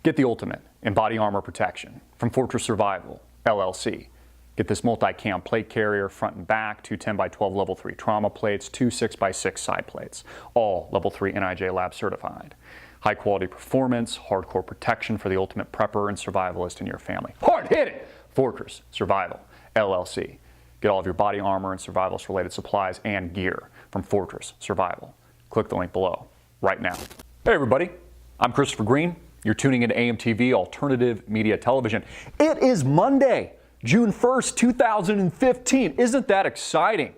Get the ultimate in body armor protection from Fortress Survival, LLC. Get this multi-cam plate carrier front and back, 2 10x12 level 3 trauma plates, 2 6x6 side plates, all level 3 NIJ lab certified. High quality performance, hardcore protection for the ultimate prepper and survivalist in your family. Hard hitting! Fortress Survival, LLC. Get all of your body armor and survivalist related supplies and gear from Fortress Survival. Click the link below right now. Hey everybody, I'm Christopher Green. You're tuning into AMTV Alternative Media Television. It is Monday, June 1st, 2015. Isn't that exciting?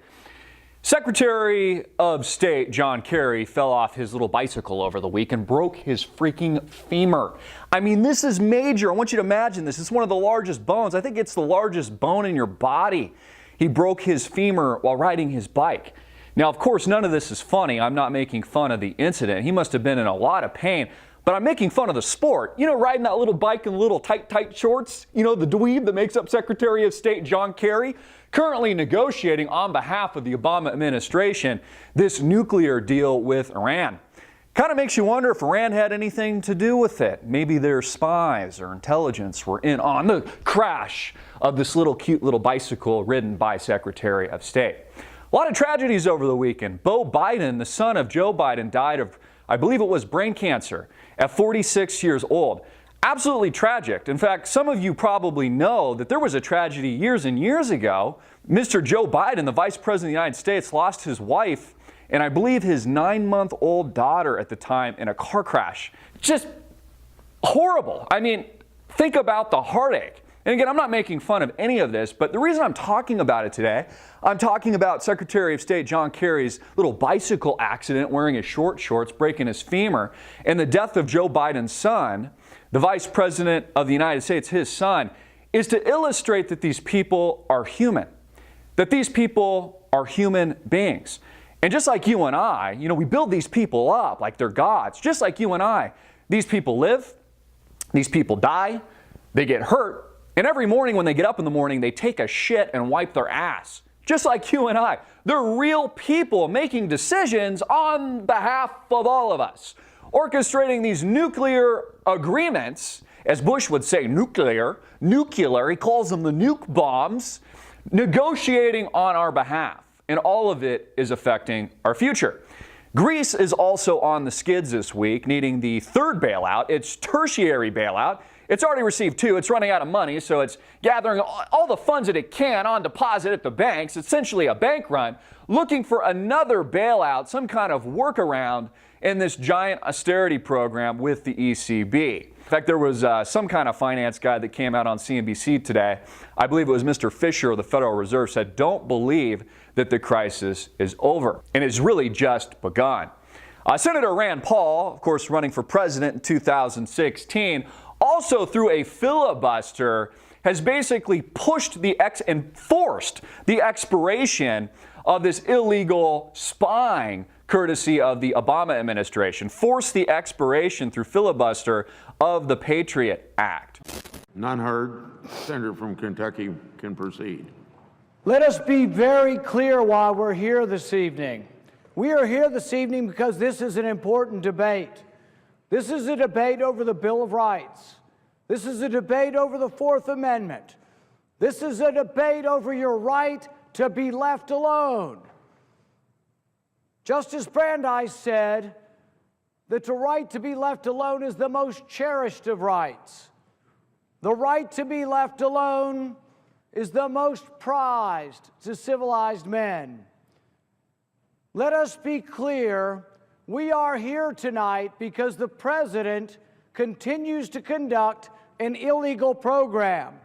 Secretary of State John Kerry fell off his little bicycle over the week and broke his freaking femur. I mean, this is major. I want you to imagine this. It's one of the largest bones. I think it's the largest bone in your body. He broke his femur while riding his bike. Now, of course, none of this is funny. I'm not making fun of the incident. He must have been in a lot of pain. But I'm making fun of the sport. You know, riding that little bike in little tight shorts. You know, the dweeb that makes up Secretary of State John Kerry, currently negotiating on behalf of the Obama administration this nuclear deal with Iran. Kind of makes you wonder if Iran had anything to do with it. Maybe their spies or intelligence were in on the crash of this little cute little bicycle ridden by Secretary of State. A lot of tragedies over the weekend. Beau Biden, the son of Joe Biden, died of, I believe it was brain cancer at 46 years old. Absolutely tragic. In fact, some of you probably know that there was a tragedy years and years ago. Mr. Joe Biden, the Vice President of the United States, lost his wife and I believe his 9-month-old daughter at the time in a car crash. Just horrible. I mean, think about the heartache. And again, I'm not making fun of any of this, but the reason I'm talking about it today, I'm talking about Secretary of State John Kerry's little bicycle accident wearing his short shorts, breaking his femur, and the death of Joe Biden's son, the Vice President of the United States, his son, is to illustrate that these people are human, that these people are human beings. And just like you and I, you know, we build these people up like they're gods. Just like you and I, these people live, these people die, they get hurt, and every morning when they get up in the morning, they take a shit and wipe their ass. Just like you and I. They're real people making decisions on behalf of all of us. Orchestrating these nuclear agreements, as Bush would say, nuclear, he calls them the nuke bombs, negotiating on our behalf. And all of it is affecting our future. Greece is also on the skids this week, needing the third bailout, its tertiary bailout. It's already received 2. It's running out of money, so it's gathering all the funds that it can on deposit at the banks, essentially a bank run, looking for another bailout, some kind of workaround in this giant austerity program with the ECB. In fact, there was some kind of finance guy that came out on CNBC today. I believe it was Mr. Fisher of the Federal Reserve said, don't believe that the crisis is over. And it's really just begun. Senator Rand Paul, of course, running for president in 2016, also through a filibuster, has basically pushed and forced the expiration of this illegal spying courtesy of the Obama administration, forced the expiration through filibuster of the Patriot Act. None heard. Senator from Kentucky can proceed. Let us be very clear why we're here this evening. We are here this evening because this is an important debate. This is a debate over the Bill of Rights. This is a debate over the Fourth Amendment. This is a debate over your right to be left alone. Justice Brandeis said that the right to be left alone is the most cherished of rights. The right to be left alone is the most prized to civilized men. Let us be clear, we are here tonight because the President continues to conduct an illegal program.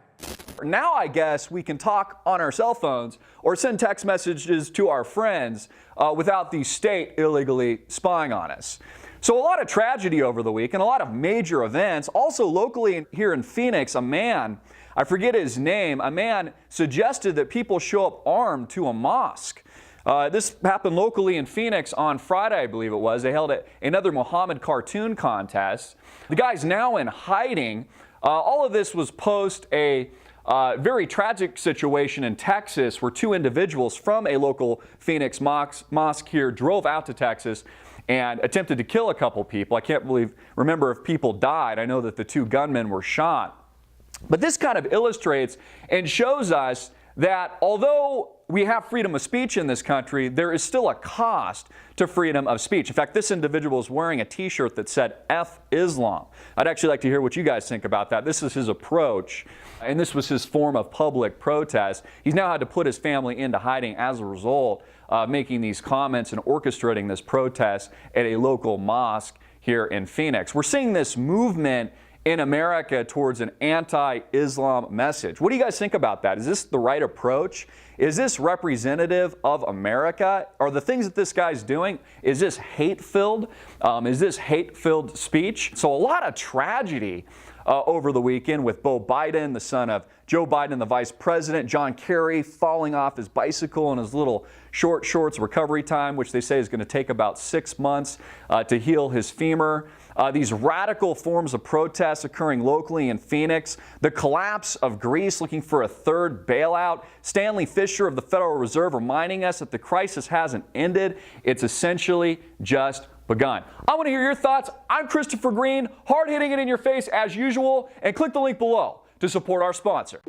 Now I guess we can talk on our cell phones or send text messages to our friends without the state illegally spying on us. So a lot of tragedy over the week and a lot of major events. Also locally here in Phoenix, a man, I forget his name, a man suggested that people show up armed to a mosque. This happened locally in Phoenix on Friday, I believe it was. They held another Muhammad cartoon contest. The guy's now in hiding. All of this was post a very tragic situation in Texas where 2 individuals from a local Phoenix mosque here drove out to Texas and attempted to kill a couple people. I can't remember if people died. I know that the 2 gunmen were shot. But this kind of illustrates and shows us that although we have freedom of speech in this country, there is still a cost to freedom of speech. In fact, this individual is wearing a t-shirt that said F Islam. I'd actually like to hear what you guys think about that. This is his approach, and this was his form of public protest. He's now had to put his family into hiding as a result of making these comments and orchestrating this protest at a local mosque here in Phoenix. We're seeing this movement in America towards an anti-Islam message. What do you guys think about that? Is this the right approach? Is this representative of America? Are the things that this guy's doing, is this hate-filled? Is this hate-filled speech? So a lot of tragedy over the weekend with Beau Biden, the son of Joe Biden, the vice president, John Kerry falling off his bicycle in his little short shorts, recovery time, which they say is going to take about 6 months to heal his femur. These radical forms of protests occurring locally in Phoenix. The collapse of Greece, looking for a third bailout. Stanley Fischer of the Federal Reserve reminding us that the crisis hasn't ended. It's essentially just begun. I want to hear your thoughts. I'm Christopher Green, hard hitting it in your face as usual, and click the link below to support our sponsor.